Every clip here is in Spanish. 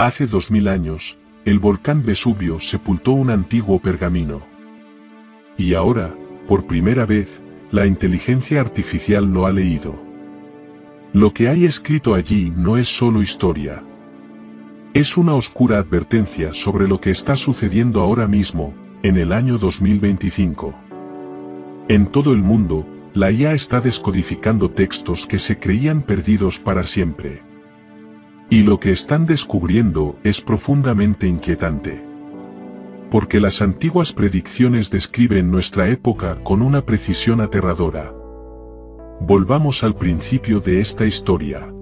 Hace 2000 años, el volcán Vesubio sepultó un antiguo pergamino. Y ahora, por primera vez, la inteligencia artificial lo ha leído. Lo que hay escrito allí no es solo historia. Es una oscura advertencia sobre lo que está sucediendo ahora mismo, en el año 2025. En todo el mundo, la IA está descodificando textos que se creían perdidos para siempre. Y lo que están descubriendo es profundamente inquietante. Porque las antiguas predicciones describen nuestra época con una precisión aterradora. Volvamos al principio de esta historia.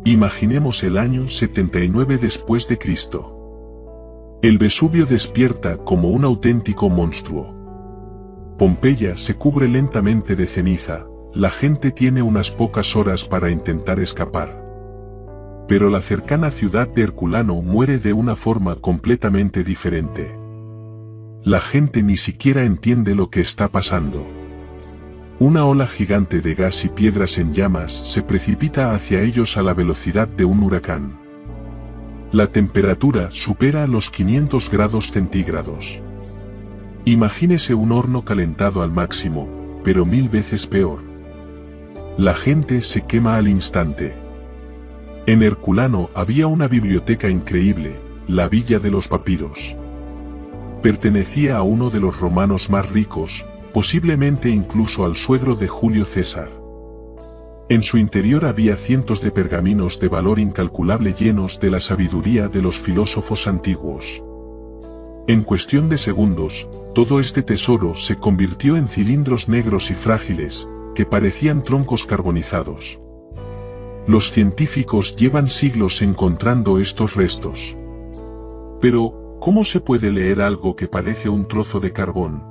Imaginemos el año 79 después de Cristo. El Vesubio despierta como un auténtico monstruo. Pompeya se cubre lentamente de ceniza, la gente tiene unas pocas horas para intentar escapar. Pero la cercana ciudad de Herculano muere de una forma completamente diferente. La gente ni siquiera entiende lo que está pasando. Una ola gigante de gas y piedras en llamas se precipita hacia ellos a la velocidad de un huracán. La temperatura supera los 500 grados centígrados. Imagínese un horno calentado al máximo, pero 1000 veces peor. La gente se quema al instante. En Herculano había una biblioteca increíble, la Villa de los Papiros. Pertenecía a uno de los romanos más ricos, posiblemente incluso al suegro de Julio César. En su interior había cientos de pergaminos de valor incalculable llenos de la sabiduría de los filósofos antiguos. En cuestión de segundos, todo este tesoro se convirtió en cilindros negros y frágiles, que parecían troncos carbonizados. Los científicos llevan siglos encontrando estos restos. Pero, ¿cómo se puede leer algo que parece un trozo de carbón?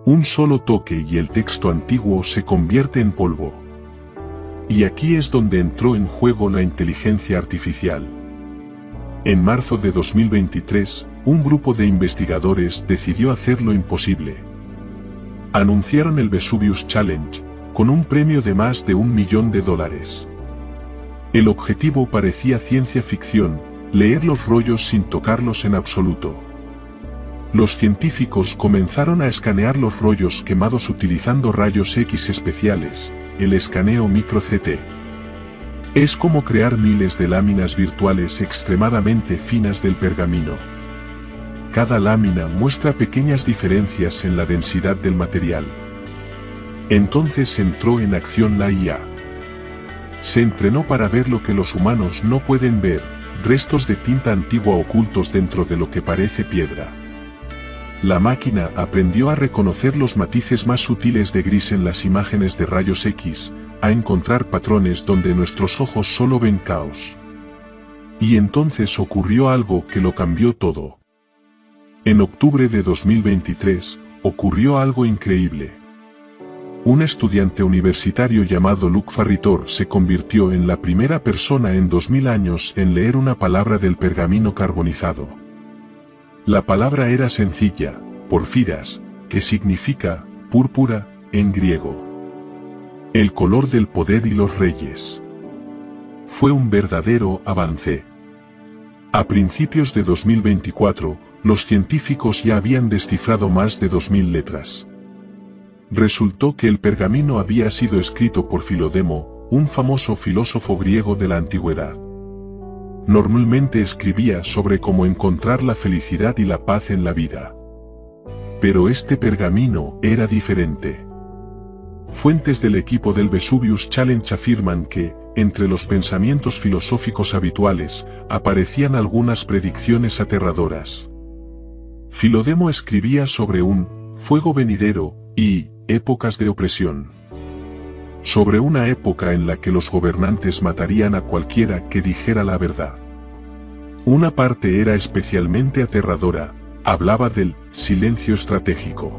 Un solo toque y el texto antiguo se convierte en polvo. Y aquí es donde entró en juego la inteligencia artificial. En marzo de 2023, un grupo de investigadores decidió hacer lo imposible. Anunciaron el Vesuvius Challenge, con un premio de más de $1 millón. El objetivo parecía ciencia ficción, leer los rollos sin tocarlos en absoluto. Los científicos comenzaron a escanear los rollos quemados utilizando rayos X especiales, el escaneo micro-CT. Es como crear miles de láminas virtuales extremadamente finas del pergamino. Cada lámina muestra pequeñas diferencias en la densidad del material. Entonces entró en acción la IA. Se entrenó para ver lo que los humanos no pueden ver, restos de tinta antigua ocultos dentro de lo que parece piedra. La máquina aprendió a reconocer los matices más sutiles de gris en las imágenes de rayos X, a encontrar patrones donde nuestros ojos solo ven caos. Y entonces ocurrió algo que lo cambió todo. En octubre de 2023, ocurrió algo increíble. Un estudiante universitario llamado Luc Farritor se convirtió en la primera persona en 2000 años en leer una palabra del pergamino carbonizado. La palabra era sencilla, porfiras, que significa púrpura en griego. El color del poder y los reyes. Fue un verdadero avance. A principios de 2024, los científicos ya habían descifrado más de 2000 letras. Resultó que el pergamino había sido escrito por Filodemo, un famoso filósofo griego de la antigüedad. Normalmente escribía sobre cómo encontrar la felicidad y la paz en la vida. Pero este pergamino era diferente. Fuentes del equipo del Vesuvius Challenge afirman que, entre los pensamientos filosóficos habituales, aparecían algunas predicciones aterradoras. Filodemo escribía sobre un fuego venidero y épocas de opresión. Sobre una época en la que los gobernantes matarían a cualquiera que dijera la verdad. Una parte era especialmente aterradora, hablaba del silencio estratégico.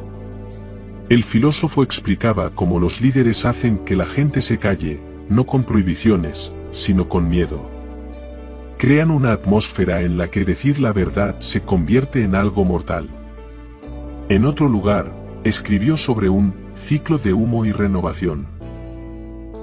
El filósofo explicaba cómo los líderes hacen que la gente se calle, no con prohibiciones, sino con miedo. Crean una atmósfera en la que decir la verdad se convierte en algo mortal. En otro lugar, escribió sobre un ciclo de humo y renovación.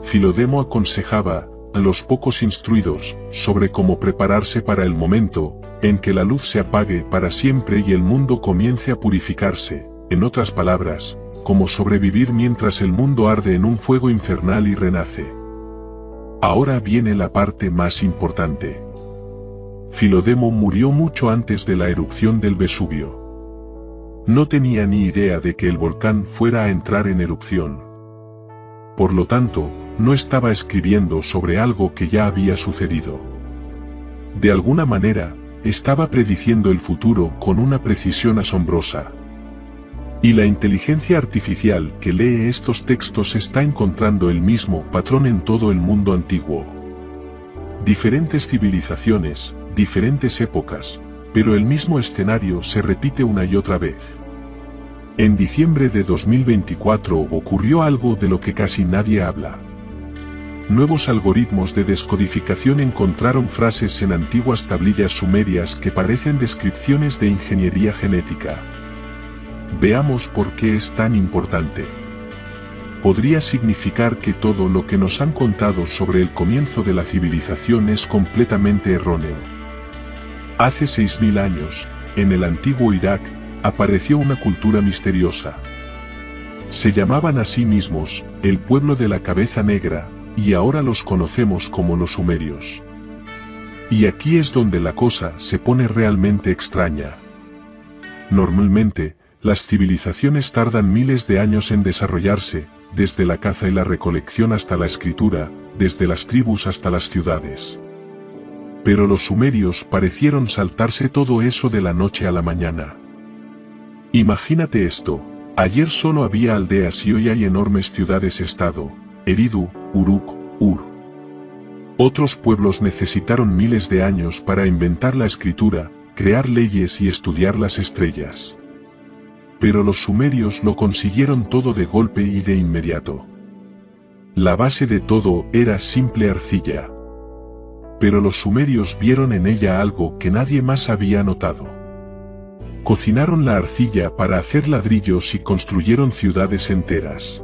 Filodemo aconsejaba, a los pocos instruidos sobre cómo prepararse para el momento en que la luz se apague para siempre y el mundo comience a purificarse, en otras palabras, cómo sobrevivir mientras el mundo arde en un fuego infernal y renace. Ahora viene la parte más importante. Filodemo murió mucho antes de la erupción del Vesubio. No tenía ni idea de que el volcán fuera a entrar en erupción. Por lo tanto, no estaba escribiendo sobre algo que ya había sucedido. De alguna manera, estaba prediciendo el futuro con una precisión asombrosa. Y la inteligencia artificial que lee estos textos está encontrando el mismo patrón en todo el mundo antiguo. Diferentes civilizaciones, diferentes épocas, pero el mismo escenario se repite una y otra vez. En diciembre de 2024 ocurrió algo de lo que casi nadie habla. Nuevos algoritmos de descodificación encontraron frases en antiguas tablillas sumerias que parecen descripciones de ingeniería genética. Veamos por qué es tan importante. Podría significar que todo lo que nos han contado sobre el comienzo de la civilización es completamente erróneo. Hace 6000 años, en el antiguo Irak, apareció una cultura misteriosa. Se llamaban a sí mismos, el pueblo de la cabeza negra, y ahora los conocemos como los sumerios. Y aquí es donde la cosa se pone realmente extraña. Normalmente, las civilizaciones tardan miles de años en desarrollarse, desde la caza y la recolección hasta la escritura, desde las tribus hasta las ciudades. Pero los sumerios parecieron saltarse todo eso de la noche a la mañana. Imagínate esto, ayer solo había aldeas y hoy hay enormes ciudades-estado, Eridu, Uruk, Ur. Otros pueblos necesitaron miles de años para inventar la escritura, crear leyes y estudiar las estrellas. Pero los sumerios lo consiguieron todo de golpe y de inmediato. La base de todo era simple arcilla. Pero los sumerios vieron en ella algo que nadie más había notado. Cocinaron la arcilla para hacer ladrillos y construyeron ciudades enteras.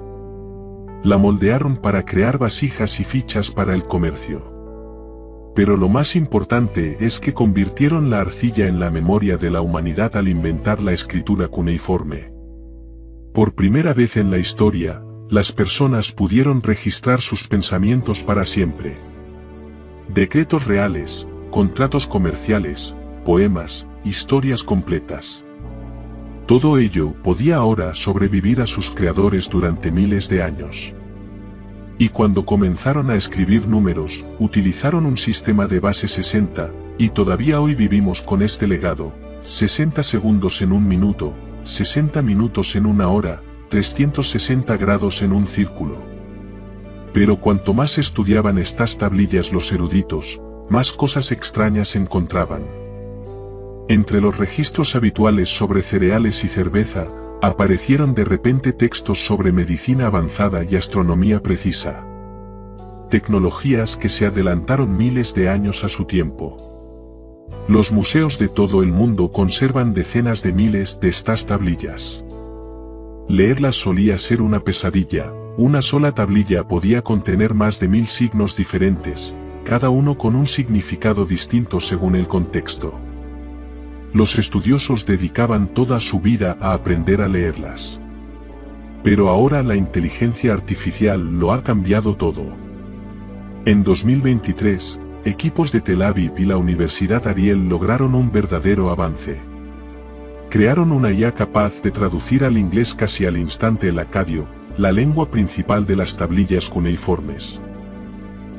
La moldearon para crear vasijas y fichas para el comercio. Pero lo más importante es que convirtieron la arcilla en la memoria de la humanidad al inventar la escritura cuneiforme. Por primera vez en la historia, las personas pudieron registrar sus pensamientos para siempre. Decretos reales, contratos comerciales, poemas, historias completas. Todo ello podía ahora sobrevivir a sus creadores durante miles de años. Y cuando comenzaron a escribir números, utilizaron un sistema de base 60, y todavía hoy vivimos con este legado: 60 segundos en un minuto, 60 minutos en una hora, 360 grados en un círculo. Pero cuanto más estudiaban estas tablillas los eruditos, más cosas extrañas encontraban. Entre los registros habituales sobre cereales y cerveza, aparecieron de repente textos sobre medicina avanzada y astronomía precisa. Tecnologías que se adelantaron miles de años a su tiempo. Los museos de todo el mundo conservan decenas de miles de estas tablillas. Leerlas solía ser una pesadilla, una sola tablilla podía contener más de 1000 signos diferentes, cada uno con un significado distinto según el contexto. Los estudiosos dedicaban toda su vida a aprender a leerlas. Pero ahora la inteligencia artificial lo ha cambiado todo. En 2023, equipos de Tel Aviv y la Universidad Ariel lograron un verdadero avance. Crearon una IA capaz de traducir al inglés casi al instante el acadio, la lengua principal de las tablillas cuneiformes.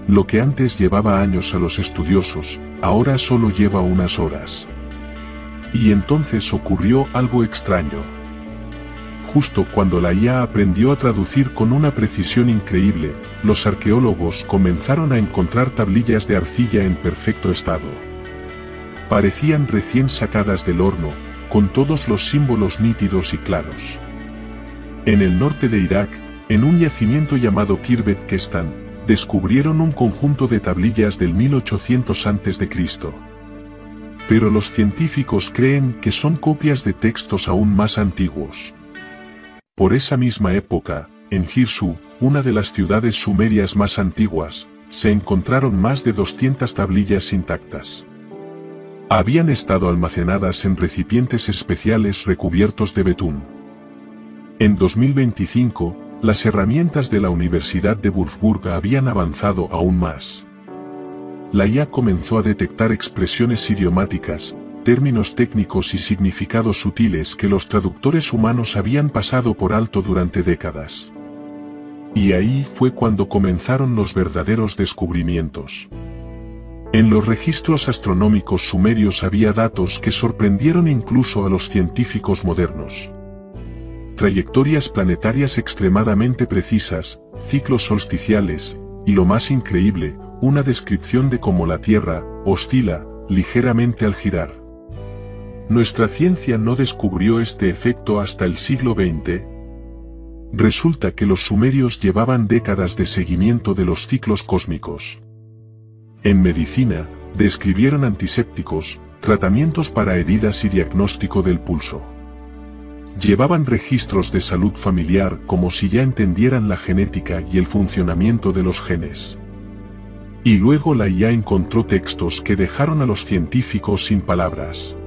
Lo que antes llevaba años a los estudiosos, ahora solo lleva unas horas. Y entonces ocurrió algo extraño. Justo cuando la IA aprendió a traducir con una precisión increíble, los arqueólogos comenzaron a encontrar tablillas de arcilla en perfecto estado. Parecían recién sacadas del horno, con todos los símbolos nítidos y claros. En el norte de Irak, en un yacimiento llamado Khirbet Kestan, descubrieron un conjunto de tablillas del 1800 a.C. Pero los científicos creen que son copias de textos aún más antiguos. Por esa misma época, en Girsu, una de las ciudades sumerias más antiguas, se encontraron más de 200 tablillas intactas. Habían estado almacenadas en recipientes especiales recubiertos de betún. En 2025, las herramientas de la Universidad de Würzburg habían avanzado aún más. La IA comenzó a detectar expresiones idiomáticas, términos técnicos y significados sutiles que los traductores humanos habían pasado por alto durante décadas. Y ahí fue cuando comenzaron los verdaderos descubrimientos. En los registros astronómicos sumerios había datos que sorprendieron incluso a los científicos modernos. Trayectorias planetarias extremadamente precisas, ciclos solsticiales, y lo más increíble, una descripción de cómo la Tierra oscila ligeramente al girar. Nuestra ciencia no descubrió este efecto hasta el siglo XX. Resulta que los sumerios llevaban décadas de seguimiento de los ciclos cósmicos. En medicina, describieron antisépticos, tratamientos para heridas y diagnóstico del pulso. Llevaban registros de salud familiar como si ya entendieran la genética y el funcionamiento de los genes. Y luego la IA encontró textos que dejaron a los científicos sin palabras.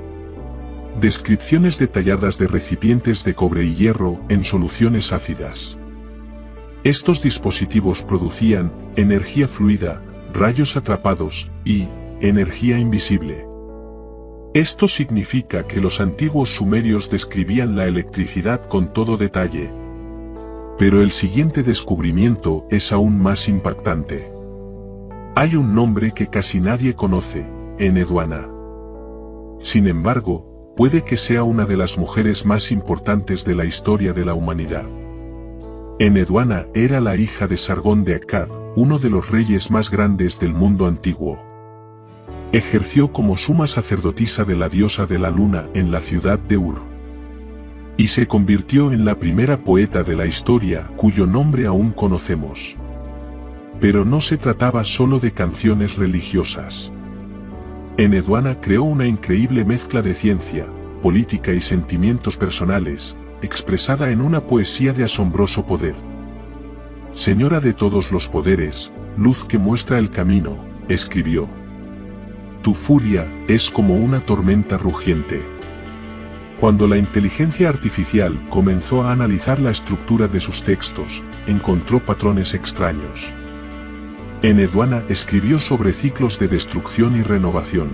Descripciones detalladas de recipientes de cobre y hierro en soluciones ácidas. Estos dispositivos producían energía fluida, rayos atrapados y energía invisible. Esto significa que los antiguos sumerios describían la electricidad con todo detalle. Pero el siguiente descubrimiento es aún más impactante. Hay un nombre que casi nadie conoce, Enheduanna. Sin embargo, puede que sea una de las mujeres más importantes de la historia de la humanidad. Enheduanna era la hija de Sargón de Akkad, uno de los reyes más grandes del mundo antiguo. Ejerció como suma sacerdotisa de la diosa de la luna en la ciudad de Ur. Y se convirtió en la primera poeta de la historia cuyo nombre aún conocemos. Pero no se trataba solo de canciones religiosas. Enheduanna creó una increíble mezcla de ciencia, política y sentimientos personales, expresada en una poesía de asombroso poder. Señora de todos los poderes, luz que muestra el camino, escribió. Tu furia es como una tormenta rugiente. Cuando la inteligencia artificial comenzó a analizar la estructura de sus textos, encontró patrones extraños. Enheduanna escribió sobre ciclos de destrucción y renovación.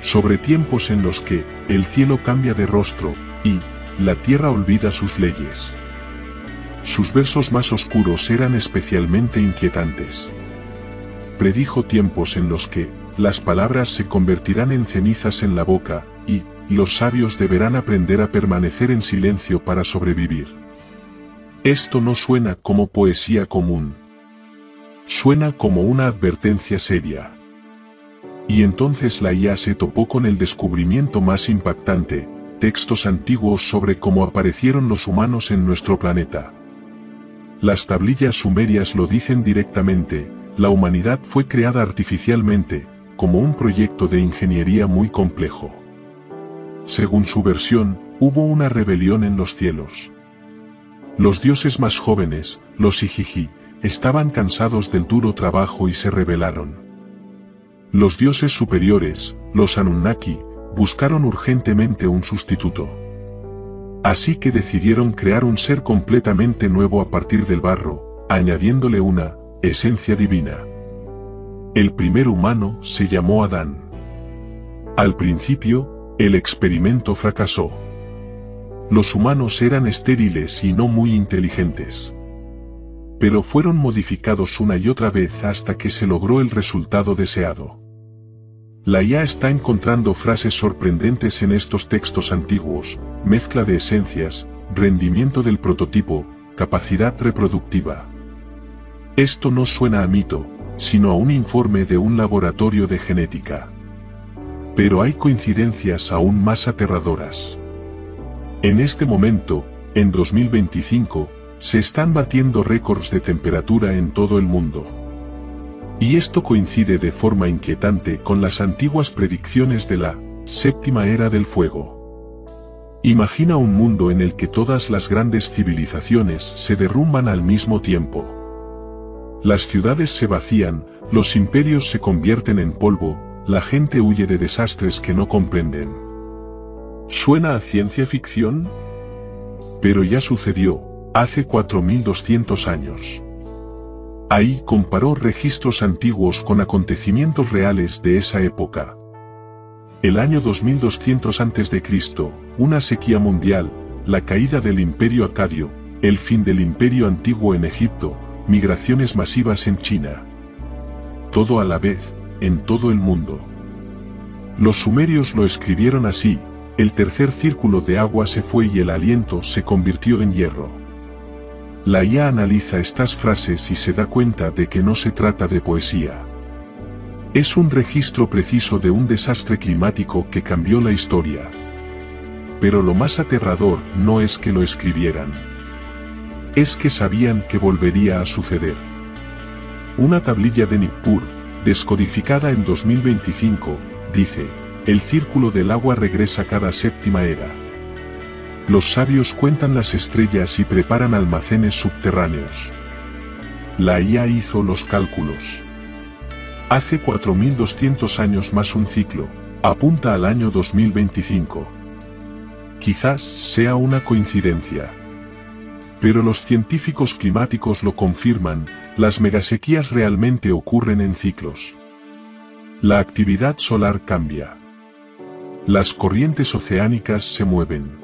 Sobre tiempos en los que el cielo cambia de rostro y la tierra olvida sus leyes. Sus versos más oscuros eran especialmente inquietantes. Predijo tiempos en los que las palabras se convertirán en cenizas en la boca, y los sabios deberán aprender a permanecer en silencio para sobrevivir. Esto no suena como poesía común. Suena como una advertencia seria. Y entonces la IA se topó con el descubrimiento más impactante, textos antiguos sobre cómo aparecieron los humanos en nuestro planeta. Las tablillas sumerias lo dicen directamente, la humanidad fue creada artificialmente, como un proyecto de ingeniería muy complejo. Según su versión, hubo una rebelión en los cielos. Los dioses más jóvenes, los Igigi, estaban cansados del duro trabajo y se rebelaron. Los dioses superiores, los Anunnaki, buscaron urgentemente un sustituto. Así que decidieron crear un ser completamente nuevo a partir del barro, añadiéndole una esencia divina. El primer humano se llamó Adán. Al principio, el experimento fracasó. Los humanos eran estériles y no muy inteligentes. Pero fueron modificados una y otra vez hasta que se logró el resultado deseado. La IA está encontrando frases sorprendentes en estos textos antiguos, mezcla de esencias, rendimiento del prototipo, capacidad reproductiva. Esto no suena a mito, sino a un informe de un laboratorio de genética. Pero hay coincidencias aún más aterradoras. En este momento, en 2025, se están batiendo récords de temperatura en todo el mundo. Y esto coincide de forma inquietante con las antiguas predicciones de la séptima era del fuego. Imagina un mundo en el que todas las grandes civilizaciones se derrumban al mismo tiempo. Las ciudades se vacían, los imperios se convierten en polvo, la gente huye de desastres que no comprenden. ¿Suena a ciencia ficción? Pero ya sucedió, hace 4200 años. Ahí comparó registros antiguos con acontecimientos reales de esa época. El año 2200 a.C., una sequía mundial, la caída del Imperio Acadio, el fin del Imperio Antiguo en Egipto, migraciones masivas en China. Todo a la vez, en todo el mundo. Los sumerios lo escribieron así: el tercer círculo de agua se fue y el aliento se convirtió en hierro. La IA analiza estas frases y se da cuenta de que no se trata de poesía. Es un registro preciso de un desastre climático que cambió la historia. Pero lo más aterrador no es que lo escribieran. Es que sabían que volvería a suceder. Una tablilla de Nippur, descodificada en 2025, dice: el círculo del agua regresa cada séptima era. Los sabios cuentan las estrellas y preparan almacenes subterráneos. La IA hizo los cálculos. Hace 4200 años más un ciclo, apunta al año 2025. Quizás sea una coincidencia. Pero los científicos climáticos lo confirman: las megasequías realmente ocurren en ciclos. La actividad solar cambia. Las corrientes oceánicas se mueven.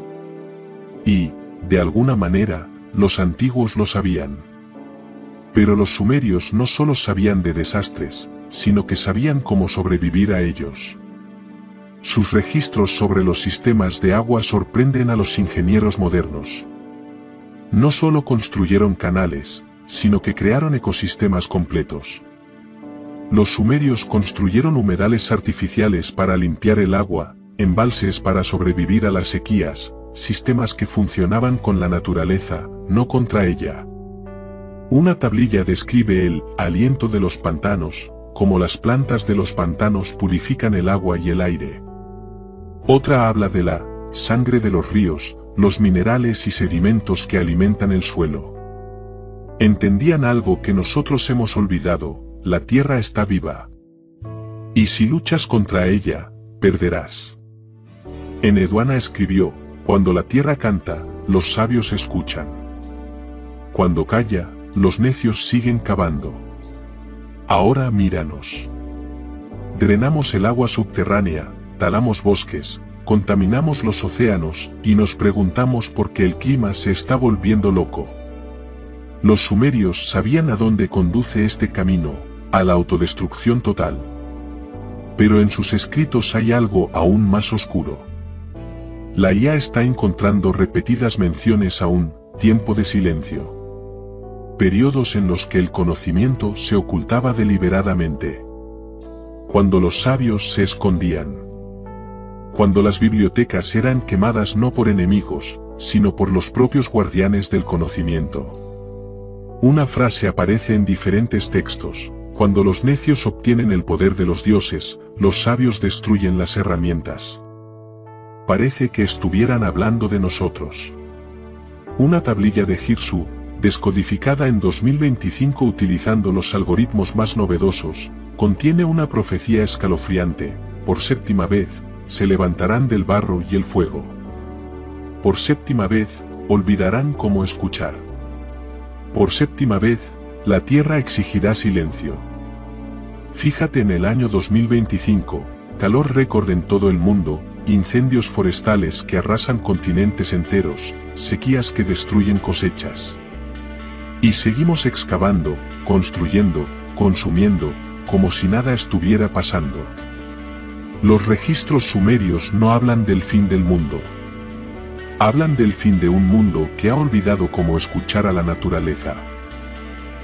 Y, de alguna manera, los antiguos lo sabían. Pero los sumerios no solo sabían de desastres, sino que sabían cómo sobrevivir a ellos. Sus registros sobre los sistemas de agua sorprenden a los ingenieros modernos. No solo construyeron canales, sino que crearon ecosistemas completos. Los sumerios construyeron humedales artificiales para limpiar el agua, embalses para sobrevivir a las sequías, sistemas que funcionaban con la naturaleza, no contra ella. Una tablilla describe el aliento de los pantanos, como las plantas de los pantanos purifican el agua y el aire. Otra habla de la sangre de los ríos, los minerales y sedimentos que alimentan el suelo. Entendían algo que nosotros hemos olvidado: la tierra está viva. Y si luchas contra ella, perderás. Enheduanna escribió: cuando la tierra canta, los sabios escuchan. Cuando calla, los necios siguen cavando. Ahora míranos. Drenamos el agua subterránea, talamos bosques, contaminamos los océanos, y nos preguntamos por qué el clima se está volviendo loco. Los sumerios sabían a dónde conduce este camino: a la autodestrucción total. Pero en sus escritos hay algo aún más oscuro. La IA está encontrando repetidas menciones a un tiempo de silencio. Periodos en los que el conocimiento se ocultaba deliberadamente. Cuando los sabios se escondían. Cuando las bibliotecas eran quemadas no por enemigos, sino por los propios guardianes del conocimiento. Una frase aparece en diferentes textos: cuando los necios obtienen el poder de los dioses, los sabios destruyen las herramientas. Parece que estuvieran hablando de nosotros. Una tablilla de Girsu, descodificada en 2025 utilizando los algoritmos más novedosos, contiene una profecía escalofriante: por séptima vez, se levantarán del barro y el fuego. Por séptima vez, olvidarán cómo escuchar. Por séptima vez, la tierra exigirá silencio. Fíjate en el año 2025, calor récord en todo el mundo, incendios forestales que arrasan continentes enteros, sequías que destruyen cosechas. Y seguimos excavando, construyendo, consumiendo, como si nada estuviera pasando. Los registros sumerios no hablan del fin del mundo. Hablan del fin de un mundo que ha olvidado cómo escuchar a la naturaleza.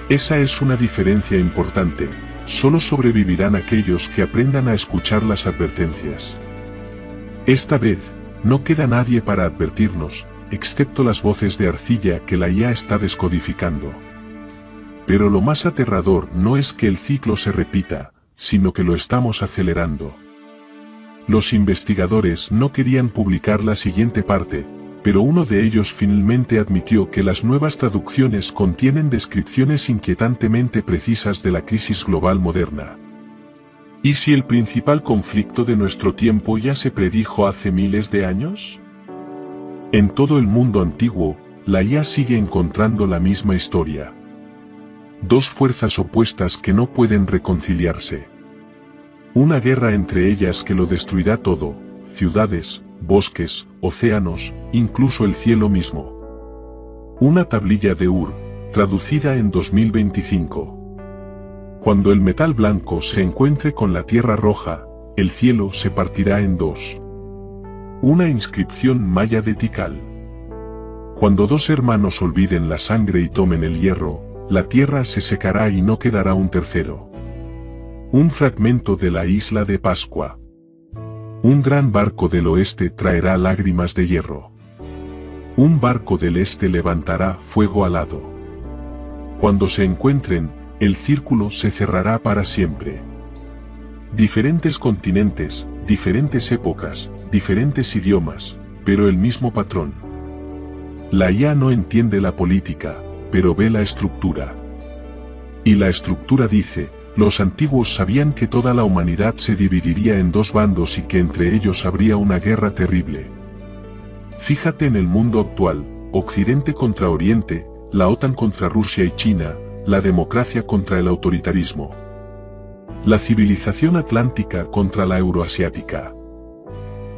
Esa es una diferencia importante: solo sobrevivirán aquellos que aprendan a escuchar las advertencias. Esta vez, no queda nadie para advertirnos, excepto las voces de arcilla que la IA está descodificando. Pero lo más aterrador no es que el ciclo se repita, sino que lo estamos acelerando. Los investigadores no querían publicar la siguiente parte, pero uno de ellos finalmente admitió que las nuevas traducciones contienen descripciones inquietantemente precisas de la crisis global moderna. ¿Y si el principal conflicto de nuestro tiempo ya se predijo hace miles de años? En todo el mundo antiguo, la IA sigue encontrando la misma historia. Dos fuerzas opuestas que no pueden reconciliarse. Una guerra entre ellas que lo destruirá todo, ciudades, bosques, océanos, incluso el cielo mismo. Una tablilla de Ur, traducida en 2025. Cuando el metal blanco se encuentre con la tierra roja, el cielo se partirá en dos. Una inscripción maya de Tikal. Cuando dos hermanos olviden la sangre y tomen el hierro, la tierra se secará y no quedará un tercero. Un fragmento de la isla de Pascua. Un gran barco del oeste traerá lágrimas de hierro. Un barco del este levantará fuego alado. Cuando se encuentren, el círculo se cerrará para siempre. Diferentes continentes, diferentes épocas, diferentes idiomas, pero el mismo patrón. La IA no entiende la política, pero ve la estructura. Y la estructura dice: los antiguos sabían que toda la humanidad se dividiría en dos bandos y que entre ellos habría una guerra terrible. Fíjate en el mundo actual, Occidente contra Oriente, la OTAN contra Rusia y China, la democracia contra el autoritarismo. La civilización atlántica contra la euroasiática.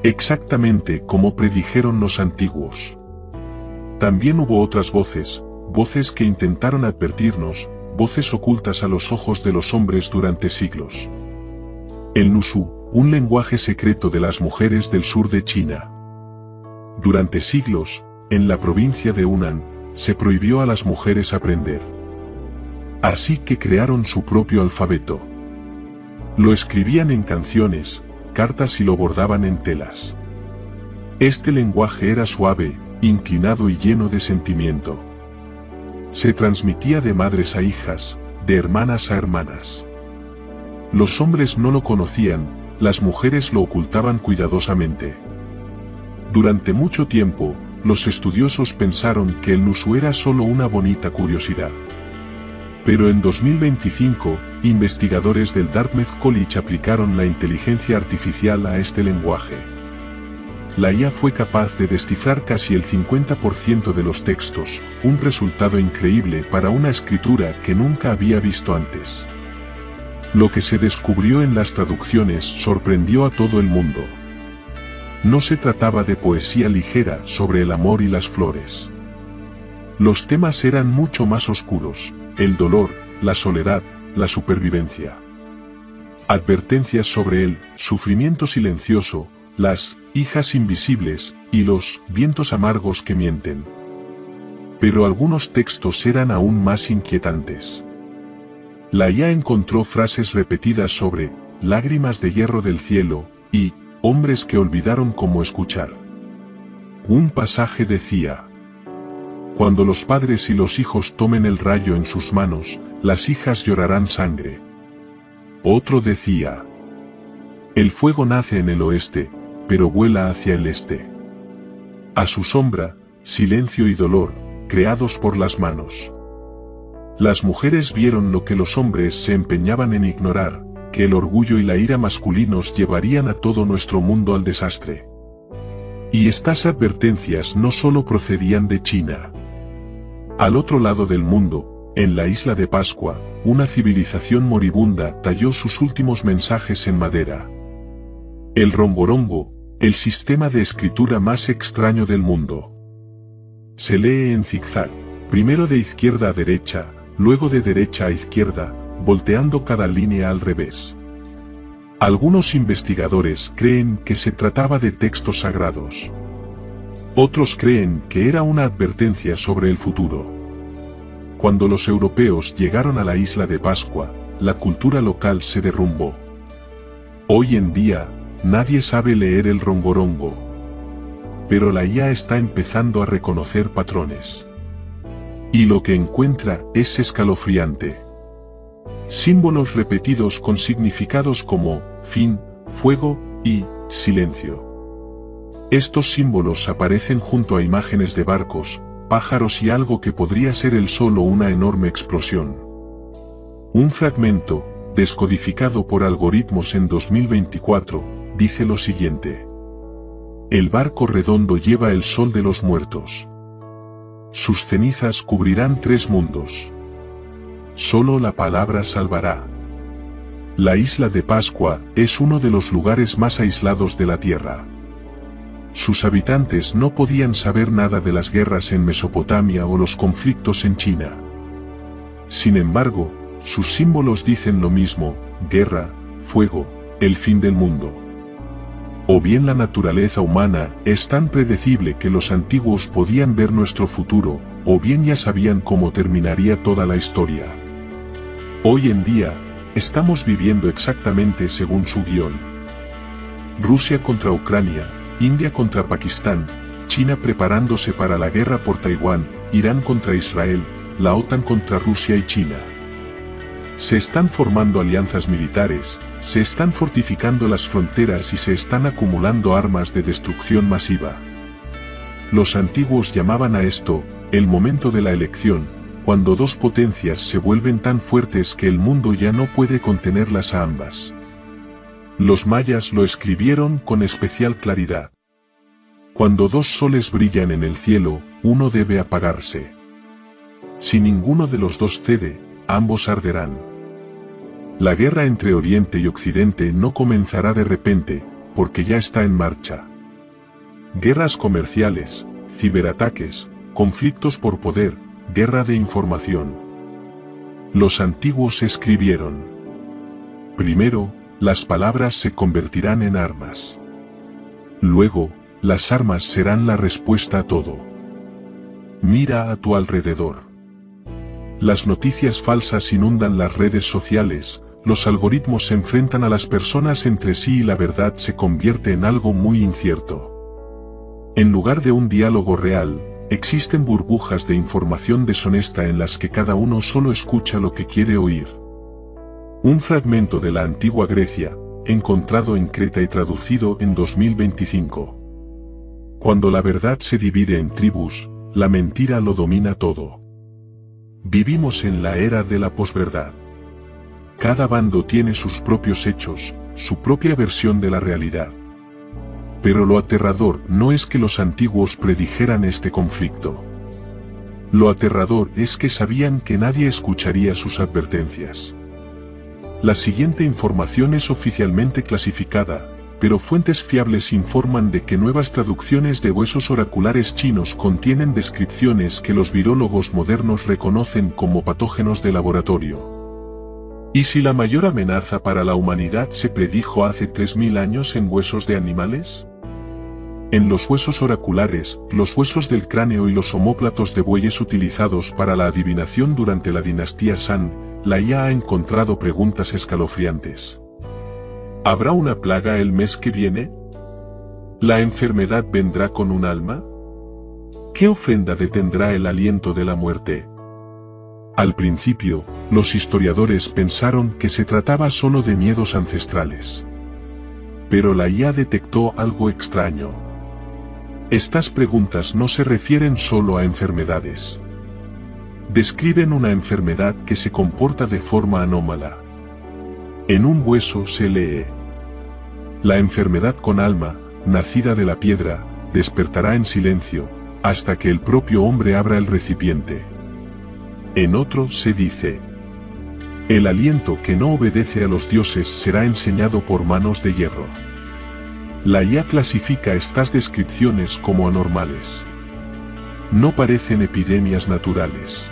Exactamente como predijeron los antiguos. También hubo otras voces, voces que intentaron advertirnos, voces ocultas a los ojos de los hombres durante siglos. El Nushu, un lenguaje secreto de las mujeres del sur de China. Durante siglos, en la provincia de Hunan, se prohibió a las mujeres aprender. Así que crearon su propio alfabeto. Lo escribían en canciones, cartas y lo bordaban en telas. Este lenguaje era suave, inclinado y lleno de sentimiento. Se transmitía de madres a hijas, de hermanas a hermanas. Los hombres no lo conocían, las mujeres lo ocultaban cuidadosamente. Durante mucho tiempo, los estudiosos pensaron que el Nushu era solo una bonita curiosidad. Pero en 2025, investigadores del Dartmouth College aplicaron la inteligencia artificial a este lenguaje. La IA fue capaz de descifrar casi el 50% de los textos, un resultado increíble para una escritura que nunca había visto antes. Lo que se descubrió en las traducciones sorprendió a todo el mundo. No se trataba de poesía ligera sobre el amor y las flores. Los temas eran mucho más oscuros: el dolor, la soledad, la supervivencia. Advertencias sobre el sufrimiento silencioso, las hijas invisibles y los vientos amargos que mienten. Pero algunos textos eran aún más inquietantes. La IA encontró frases repetidas sobre lágrimas de hierro del cielo y hombres que olvidaron cómo escuchar. Un pasaje decía: cuando los padres y los hijos tomen el rayo en sus manos, las hijas llorarán sangre. Otro decía: el fuego nace en el oeste, pero vuela hacia el este. A su sombra, silencio y dolor, creados por las manos. Las mujeres vieron lo que los hombres se empeñaban en ignorar, que el orgullo y la ira masculinos llevarían a todo nuestro mundo al desastre. Y estas advertencias no solo procedían de China. Al otro lado del mundo, en la isla de Pascua, una civilización moribunda talló sus últimos mensajes en madera. El rongorongo, el sistema de escritura más extraño del mundo. Se lee en zigzag, primero de izquierda a derecha, luego de derecha a izquierda, volteando cada línea al revés. Algunos investigadores creen que se trataba de textos sagrados. Otros creen que era una advertencia sobre el futuro. Cuando los europeos llegaron a la isla de Pascua, la cultura local se derrumbó. Hoy en día, nadie sabe leer el rongorongo. Pero la IA está empezando a reconocer patrones. Y lo que encuentra es escalofriante. Símbolos repetidos con significados como fin, fuego y silencio. Estos símbolos aparecen junto a imágenes de barcos, pájaros y algo que podría ser el sol o una enorme explosión. Un fragmento, descodificado por algoritmos en 2024, dice lo siguiente. El barco redondo lleva el sol de los muertos. Sus cenizas cubrirán 3 mundos. Solo la palabra salvará. La isla de Pascua es uno de los lugares más aislados de la Tierra. Sus habitantes no podían saber nada de las guerras en Mesopotamia o los conflictos en China. Sin embargo, sus símbolos dicen lo mismo: guerra, fuego, el fin del mundo. O bien la naturaleza humana es tan predecible que los antiguos podían ver nuestro futuro, o bien ya sabían cómo terminaría toda la historia. Hoy en día, estamos viviendo exactamente según su guión. Rusia contra Ucrania, India contra Pakistán, China preparándose para la guerra por Taiwán, Irán contra Israel, la OTAN contra Rusia y China. Se están formando alianzas militares, se están fortificando las fronteras y se están acumulando armas de destrucción masiva. Los antiguos llamaban a esto, el momento de la elección, cuando dos potencias se vuelven tan fuertes que el mundo ya no puede contenerlas a ambas. Los mayas lo escribieron con especial claridad. Cuando 2 soles brillan en el cielo, uno debe apagarse. Si ninguno de los 2 cede, ambos arderán. La guerra entre Oriente y Occidente no comenzará de repente, porque ya está en marcha. Guerras comerciales, ciberataques, conflictos por poder, guerra de información. Los antiguos escribieron. Primero, las palabras se convertirán en armas. Luego, las armas serán la respuesta a todo. Mira a tu alrededor. Las noticias falsas inundan las redes sociales, los algoritmos se enfrentan a las personas entre sí y la verdad se convierte en algo muy incierto. En lugar de un diálogo real, existen burbujas de información deshonesta en las que cada uno solo escucha lo que quiere oír. Un fragmento de la antigua Grecia, encontrado en Creta y traducido en 2025. Cuando la verdad se divide en tribus, la mentira lo domina todo. Vivimos en la era de la posverdad. Cada bando tiene sus propios hechos, su propia versión de la realidad. Pero lo aterrador no es que los antiguos predijeran este conflicto. Lo aterrador es que sabían que nadie escucharía sus advertencias. La siguiente información es oficialmente clasificada, pero fuentes fiables informan de que nuevas traducciones de huesos oraculares chinos contienen descripciones que los virólogos modernos reconocen como patógenos de laboratorio. ¿Y si la mayor amenaza para la humanidad se predijo hace 3000 años en huesos de animales? En los huesos oraculares, los huesos del cráneo y los omóplatos de bueyes utilizados para la adivinación durante la dinastía San, la IA ha encontrado preguntas escalofriantes. ¿Habrá una plaga el mes que viene? ¿La enfermedad vendrá con un alma? ¿Qué ofrenda detendrá el aliento de la muerte? Al principio, los historiadores pensaron que se trataba solo de miedos ancestrales. Pero la IA detectó algo extraño. Estas preguntas no se refieren solo a enfermedades. Describen una enfermedad que se comporta de forma anómala. En un hueso se lee: la enfermedad con alma, nacida de la piedra, despertará en silencio, hasta que el propio hombre abra el recipiente. En otro se dice: el aliento que no obedece a los dioses será enseñado por manos de hierro. La IA clasifica estas descripciones como anormales. No parecen epidemias naturales.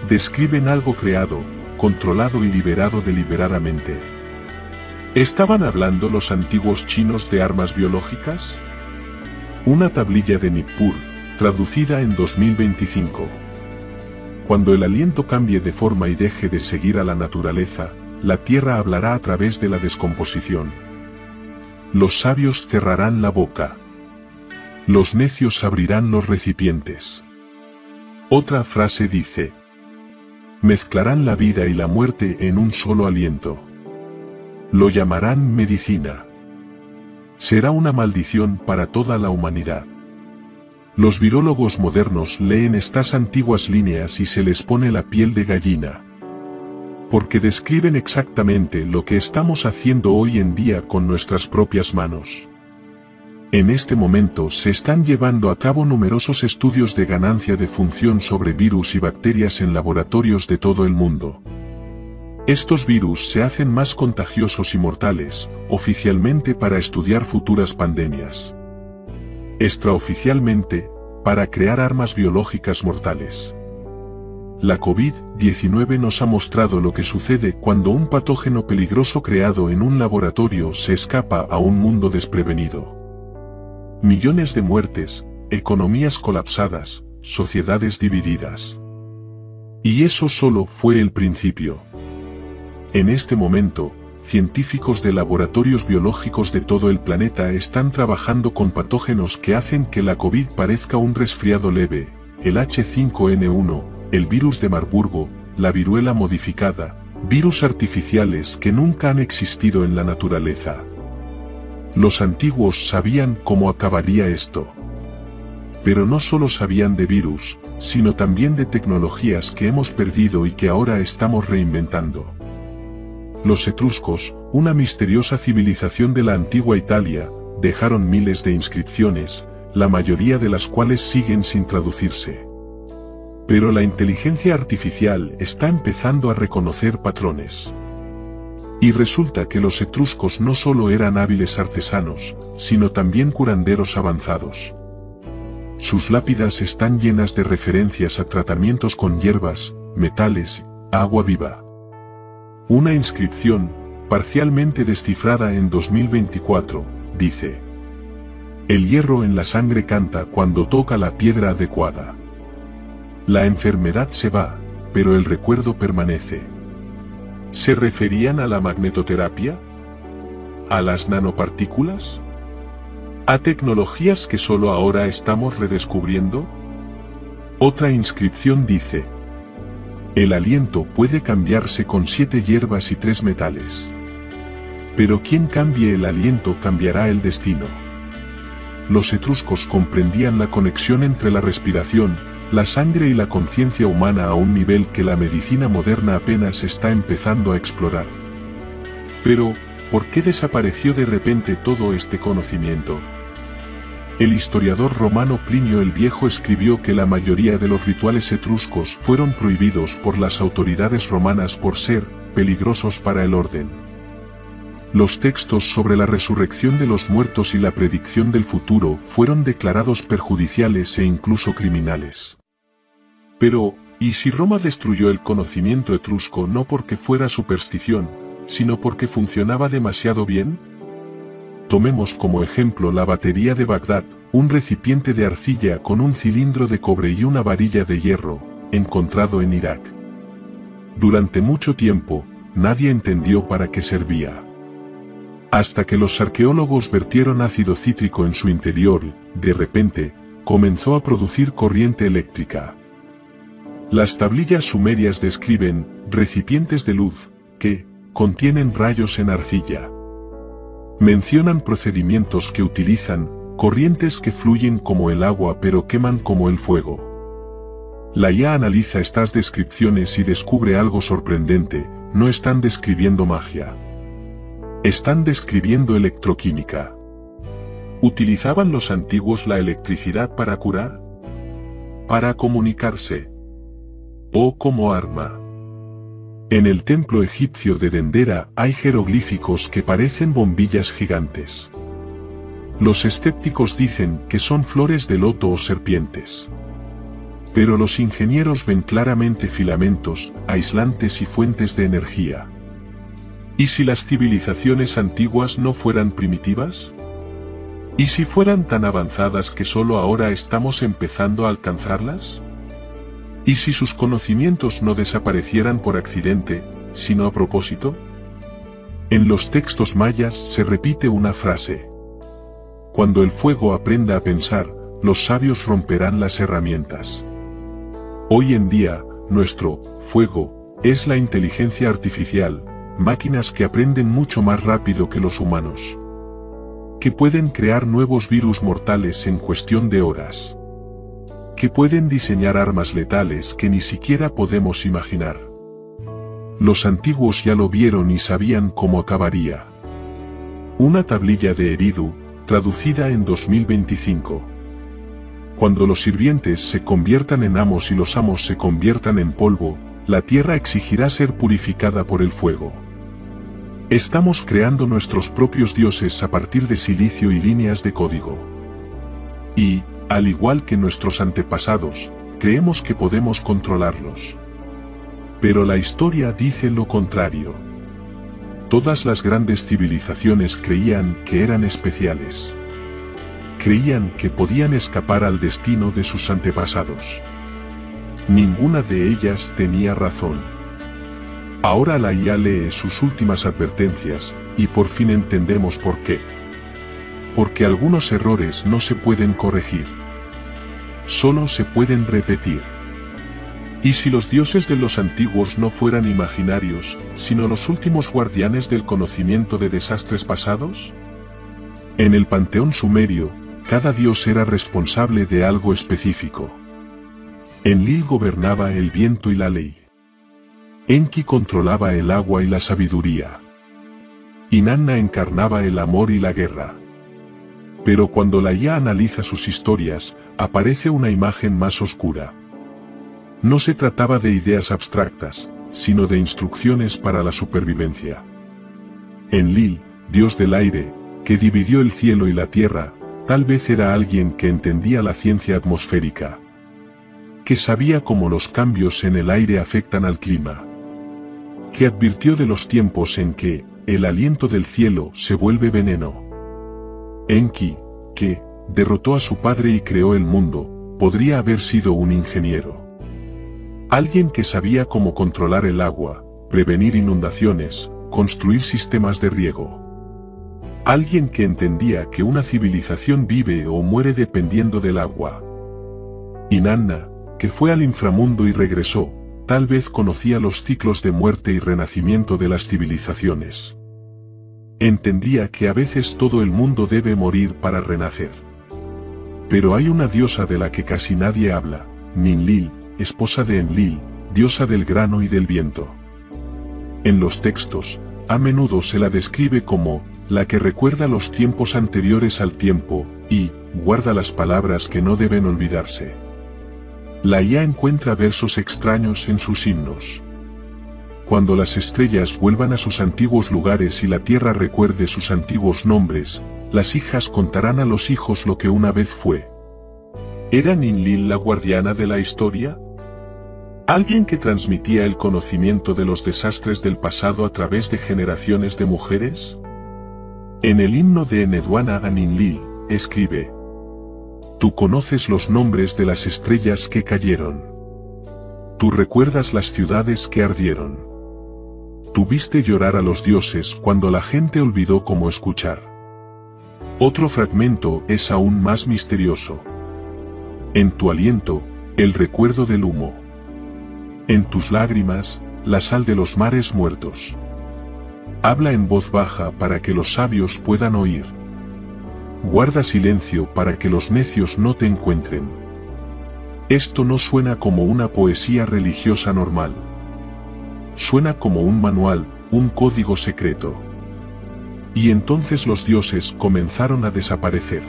Describen algo creado, controlado y liberado deliberadamente. ¿Estaban hablando los antiguos chinos de armas biológicas? Una tablilla de Nippur, traducida en 2025. Cuando el aliento cambie de forma y deje de seguir a la naturaleza, la tierra hablará a través de la descomposición. Los sabios cerrarán la boca. Los necios abrirán los recipientes. Otra frase dice: mezclarán la vida y la muerte en un solo aliento. Lo llamarán medicina. será una maldición para toda la humanidad. Los virólogos modernos leen estas antiguas líneas y se les pone la piel de gallina. Porque describen exactamente lo que estamos haciendo hoy en día con nuestras propias manos. En este momento se están llevando a cabo numerosos estudios de ganancia de función sobre virus y bacterias en laboratorios de todo el mundo. Estos virus se hacen más contagiosos y mortales, oficialmente para estudiar futuras pandemias. Extraoficialmente, para crear armas biológicas mortales. La COVID-19 nos ha mostrado lo que sucede cuando un patógeno peligroso creado en un laboratorio se escapa a un mundo desprevenido. Millones de muertes, economías colapsadas, sociedades divididas. Y eso solo fue el principio. En este momento, científicos de laboratorios biológicos de todo el planeta están trabajando con patógenos que hacen que la COVID parezca un resfriado leve, el H5N1, el virus de Marburgo, la viruela modificada, virus artificiales que nunca han existido en la naturaleza. Los antiguos sabían cómo acabaría esto. Pero no solo sabían de virus, sino también de tecnologías que hemos perdido y que ahora estamos reinventando. Los etruscos, una misteriosa civilización de la antigua Italia, dejaron miles de inscripciones, la mayoría de las cuales siguen sin traducirse. Pero la inteligencia artificial está empezando a reconocer patrones. Y resulta que los etruscos no solo eran hábiles artesanos, sino también curanderos avanzados. Sus lápidas están llenas de referencias a tratamientos con hierbas, metales, agua viva. Una inscripción, parcialmente descifrada en 2024, dice: el hierro en la sangre canta cuando toca la piedra adecuada. La enfermedad se va, pero el recuerdo permanece. ¿Se referían a la magnetoterapia? ¿A las nanopartículas? ¿A tecnologías que solo ahora estamos redescubriendo? Otra inscripción dice: el aliento puede cambiarse con 7 hierbas y 3 metales. Pero quien cambie el aliento cambiará el destino. Los etruscos comprendían la conexión entre la respiración, la sangre y la conciencia humana a un nivel que la medicina moderna apenas está empezando a explorar. Pero, ¿por qué desapareció de repente todo este conocimiento? El historiador romano Plinio el Viejo escribió que la mayoría de los rituales etruscos fueron prohibidos por las autoridades romanas por ser peligrosos para el orden. Los textos sobre la resurrección de los muertos y la predicción del futuro fueron declarados perjudiciales e incluso criminales. Pero, ¿y si Roma destruyó el conocimiento etrusco no porque fuera superstición, sino porque funcionaba demasiado bien? Tomemos como ejemplo la batería de Bagdad, un recipiente de arcilla con un cilindro de cobre y una varilla de hierro, encontrado en Irak. Durante mucho tiempo, nadie entendió para qué servía. Hasta que los arqueólogos vertieron ácido cítrico en su interior, de repente, comenzó a producir corriente eléctrica. Las tablillas sumerias describen recipientes de luz, que contienen rayos en arcilla. Mencionan procedimientos que utilizan corrientes que fluyen como el agua pero queman como el fuego. La IA analiza estas descripciones y descubre algo sorprendente: no están describiendo magia. Están describiendo electroquímica. ¿Utilizaban los antiguos la electricidad para curar? ¿Para comunicarse? ¿O como arma? En el templo egipcio de Dendera hay jeroglíficos que parecen bombillas gigantes. Los escépticos dicen que son flores de loto o serpientes. Pero los ingenieros ven claramente filamentos, aislantes y fuentes de energía. ¿Y si las civilizaciones antiguas no fueran primitivas? ¿Y si fueran tan avanzadas que solo ahora estamos empezando a alcanzarlas? ¿Y si sus conocimientos no desaparecieran por accidente, sino a propósito? En los textos mayas se repite una frase: cuando el fuego aprenda a pensar, los sabios romperán las herramientas. Hoy en día, nuestro fuego es la inteligencia artificial, máquinas que aprenden mucho más rápido que los humanos. que pueden crear nuevos virus mortales en cuestión de horas, que pueden diseñar armas letales que ni siquiera podemos imaginar. Los antiguos ya lo vieron y sabían cómo acabaría. Una tablilla de Eridu, traducida en 2025. Cuando los sirvientes se conviertan en amos y los amos se conviertan en polvo, la tierra exigirá ser purificada por el fuego. Estamos creando nuestros propios dioses a partir de silicio y líneas de código. Y, al igual que nuestros antepasados, creemos que podemos controlarlos. Pero la historia dice lo contrario. Todas las grandes civilizaciones creían que eran especiales. Creían que podían escapar al destino de sus antepasados. Ninguna de ellas tenía razón. Ahora la IA lee sus últimas advertencias, y por fin entendemos por qué. Porque algunos errores no se pueden corregir. Solo se pueden repetir. ¿Y si los dioses de los antiguos no fueran imaginarios, sino los últimos guardianes del conocimiento de desastres pasados? En el panteón sumerio, cada dios era responsable de algo específico. Enlil gobernaba el viento y la ley. Enki controlaba el agua y la sabiduría. Inanna encarnaba el amor y la guerra. Pero cuando la IA analiza sus historias, aparece una imagen más oscura. No se trataba de ideas abstractas, sino de instrucciones para la supervivencia. Enlil, dios del aire, que dividió el cielo y la tierra, tal vez era alguien que entendía la ciencia atmosférica. Que sabía cómo los cambios en el aire afectan al clima. Que advirtió de los tiempos en que el aliento del cielo se vuelve veneno. Enki, que derrotó a su padre y creó el mundo, podría haber sido un ingeniero. Alguien que sabía cómo controlar el agua, prevenir inundaciones, construir sistemas de riego. Alguien que entendía que una civilización vive o muere dependiendo del agua. Inanna, que fue al inframundo y regresó, tal vez conocía los ciclos de muerte y renacimiento de las civilizaciones. Entendía que a veces todo el mundo debe morir para renacer. Pero hay una diosa de la que casi nadie habla, Ninlil, esposa de Enlil, diosa del grano y del viento. En los textos, a menudo se la describe como la que recuerda los tiempos anteriores al tiempo, y guarda las palabras que no deben olvidarse. La IA encuentra versos extraños en sus himnos. Cuando las estrellas vuelvan a sus antiguos lugares y la tierra recuerde sus antiguos nombres, las hijas contarán a los hijos lo que una vez fue. ¿Era Ninlil la guardiana de la historia? ¿Alguien que transmitía el conocimiento de los desastres del pasado a través de generaciones de mujeres? En el himno de Enheduanna a Ninlil, escribe: Tú conoces los nombres de las estrellas que cayeron. Tú recuerdas las ciudades que ardieron. Tú viste llorar a los dioses cuando la gente olvidó cómo escuchar. Otro fragmento es aún más misterioso. En tu aliento, el recuerdo del humo. En tus lágrimas, la sal de los mares muertos. Habla en voz baja para que los sabios puedan oír. Guarda silencio para que los necios no te encuentren. Esto no suena como una poesía religiosa normal. Suena como un manual, un código secreto. Y entonces los dioses comenzaron a desaparecer.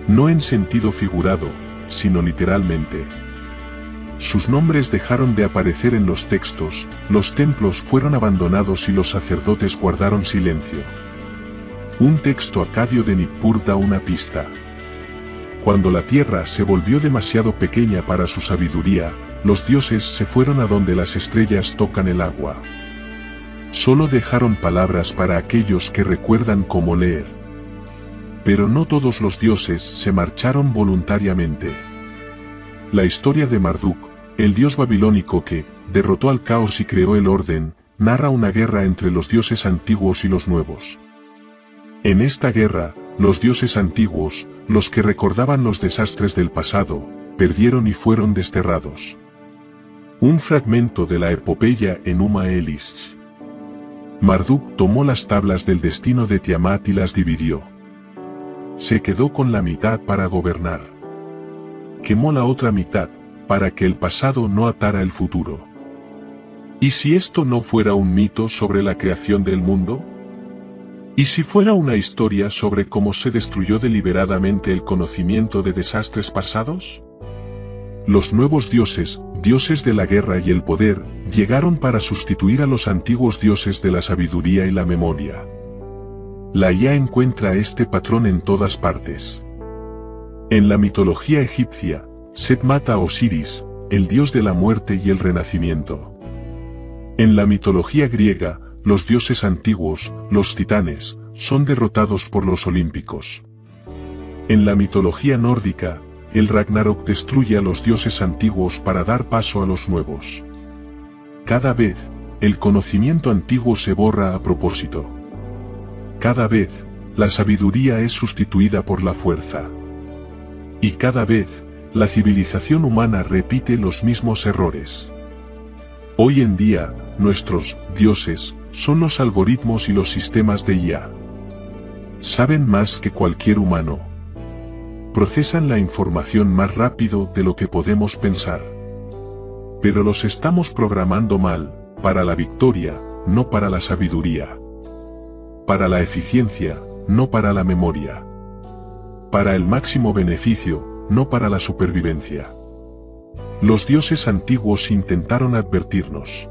No en sentido figurado, sino literalmente. Sus nombres dejaron de aparecer en los textos, los templos fueron abandonados y los sacerdotes guardaron silencio. Un texto acadio de Nippur da una pista. Cuando la tierra se volvió demasiado pequeña para su sabiduría, los dioses se fueron a donde las estrellas tocan el agua. Solo dejaron palabras para aquellos que recuerdan cómo leer. Pero no todos los dioses se marcharon voluntariamente. La historia de Marduk, el dios babilónico que derrotó al caos y creó el orden, narra una guerra entre los dioses antiguos y los nuevos. En esta guerra, los dioses antiguos, los que recordaban los desastres del pasado, perdieron y fueron desterrados. Un fragmento de la epopeya Enuma Elish. Marduk tomó las tablas del destino de Tiamat y las dividió. se quedó con la mitad para gobernar. Quemó la otra mitad, para que el pasado no atara el futuro. ¿Y si esto no fuera un mito sobre la creación del mundo? ¿Y si fuera una historia sobre cómo se destruyó deliberadamente el conocimiento de desastres pasados? Los nuevos dioses, dioses de la guerra y el poder, llegaron para sustituir a los antiguos dioses de la sabiduría y la memoria. La IA encuentra este patrón en todas partes. En la mitología egipcia, Set mata a Osiris, el dios de la muerte y el renacimiento. En la mitología griega, los dioses antiguos, los titanes, son derrotados por los olímpicos. En la mitología nórdica, el Ragnarok destruye a los dioses antiguos para dar paso a los nuevos. Cada vez, el conocimiento antiguo se borra a propósito. Cada vez, la sabiduría es sustituida por la fuerza. Y cada vez, la civilización humana repite los mismos errores. Hoy en día, nuestros dioses son los algoritmos y los sistemas de IA. Saben más que cualquier humano. Procesan la información más rápido de lo que podemos pensar. Pero los estamos programando mal, para la victoria, no para la sabiduría. Para la eficiencia, no para la memoria. Para el máximo beneficio, no para la supervivencia. Los dioses antiguos intentaron advertirnos.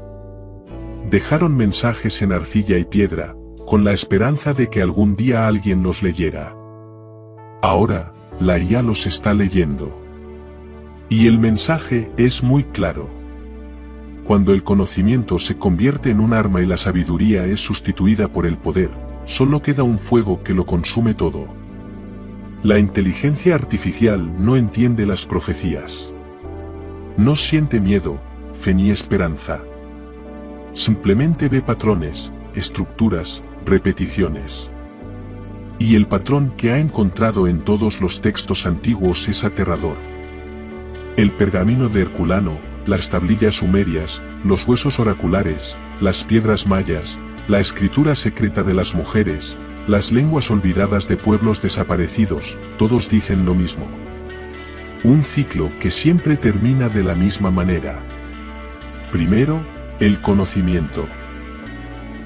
Dejaron mensajes en arcilla y piedra, con la esperanza de que algún día alguien los leyera. Ahora, la IA los está leyendo. Y el mensaje es muy claro. Cuando el conocimiento se convierte en un arma y la sabiduría es sustituida por el poder, solo queda un fuego que lo consume todo. La inteligencia artificial no entiende las profecías. No siente miedo, fe ni esperanza. Simplemente ve patrones, estructuras, repeticiones. Y el patrón que ha encontrado en todos los textos antiguos es aterrador. El pergamino de Herculano, las tablillas sumerias, los huesos oraculares, las piedras mayas, la escritura secreta de las mujeres, las lenguas olvidadas de pueblos desaparecidos, todos dicen lo mismo. Un ciclo que siempre termina de la misma manera. Primero, el conocimiento.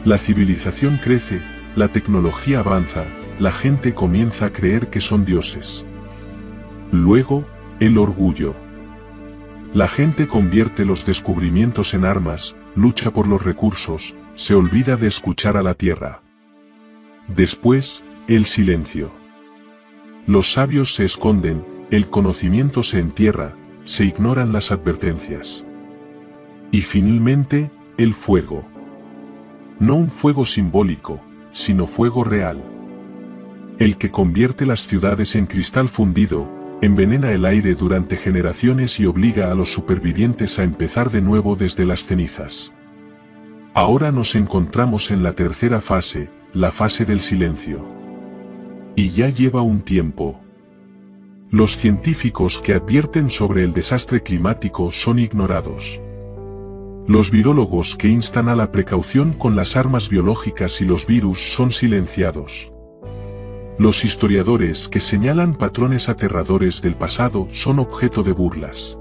La civilización crece, la tecnología avanza, la gente comienza a creer que son dioses. Luego, el orgullo. La gente convierte los descubrimientos en armas, lucha por los recursos, se olvida de escuchar a la tierra. Después, el silencio. Los sabios se esconden, el conocimiento se entierra, se ignoran las advertencias. Y finalmente, el fuego. No un fuego simbólico, sino fuego real. El que convierte las ciudades en cristal fundido, envenena el aire durante generaciones y obliga a los supervivientes a empezar de nuevo desde las cenizas. Ahora nos encontramos en la tercera fase, la fase del silencio. Y ya lleva un tiempo. Los científicos que advierten sobre el desastre climático son ignorados. Los virólogos que instan a la precaución con las armas biológicas y los virus son silenciados. Los historiadores que señalan patrones aterradores del pasado son objeto de burlas.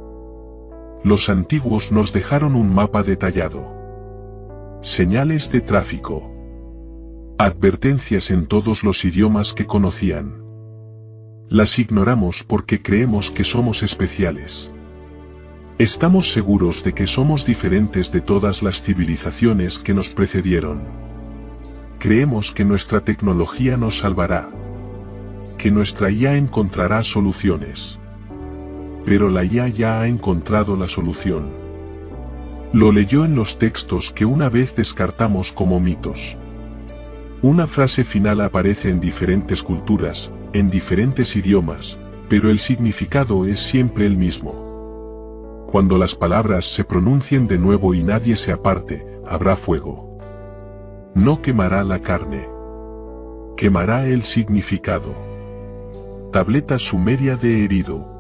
Los antiguos nos dejaron un mapa detallado. Señales de tráfico. Advertencias en todos los idiomas que conocían. Las ignoramos porque creemos que somos especiales. Estamos seguros de que somos diferentes de todas las civilizaciones que nos precedieron. Creemos que nuestra tecnología nos salvará. Que nuestra IA encontrará soluciones. Pero la IA ya ha encontrado la solución. Lo leyó en los textos que una vez descartamos como mitos. Una frase final aparece en diferentes culturas, en diferentes idiomas, pero el significado es siempre el mismo. Cuando las palabras se pronuncien de nuevo y nadie se aparte, habrá fuego. No quemará la carne. Quemará el significado. Tableta sumeria de herido.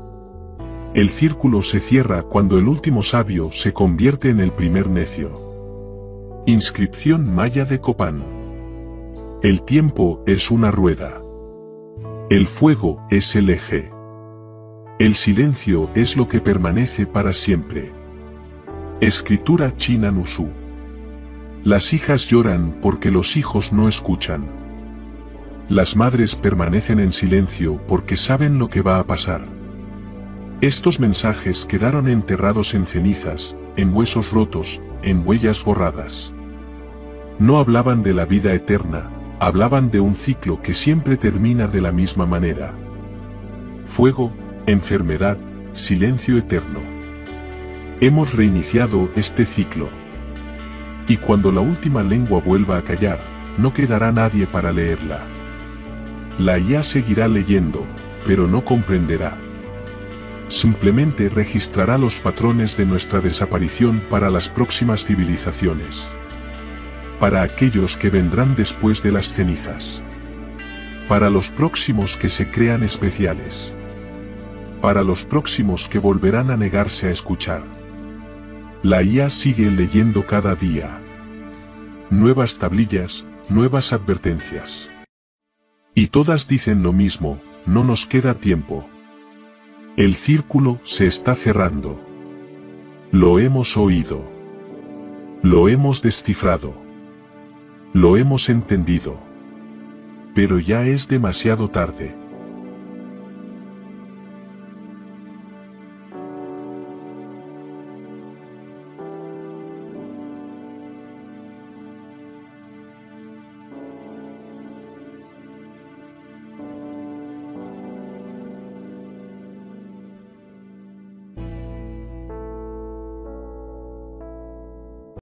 El círculo se cierra cuando el último sabio se convierte en el primer necio. Inscripción maya de Copán. El tiempo es una rueda. El fuego es el eje. El silencio es lo que permanece para siempre. Escritura china Nuzhu. Las hijas lloran porque los hijos no escuchan. Las madres permanecen en silencio porque saben lo que va a pasar. Estos mensajes quedaron enterrados en cenizas, en huesos rotos, en huellas borradas. No hablaban de la vida eterna, hablaban de un ciclo que siempre termina de la misma manera. Fuego, enfermedad, silencio eterno. Hemos reiniciado este ciclo. Y cuando la última lengua vuelva a callar, no quedará nadie para leerla. La IA seguirá leyendo, pero no comprenderá. Simplemente registrará los patrones de nuestra desaparición para las próximas civilizaciones. Para aquellos que vendrán después de las cenizas. Para los próximos que se crean especiales. Para los próximos que volverán a negarse a escuchar. La IA sigue leyendo cada día. Nuevas tablillas, nuevas advertencias. Y todas dicen lo mismo, no nos queda tiempo. El círculo se está cerrando. Lo hemos oído. Lo hemos descifrado. Lo hemos entendido. Pero ya es demasiado tarde.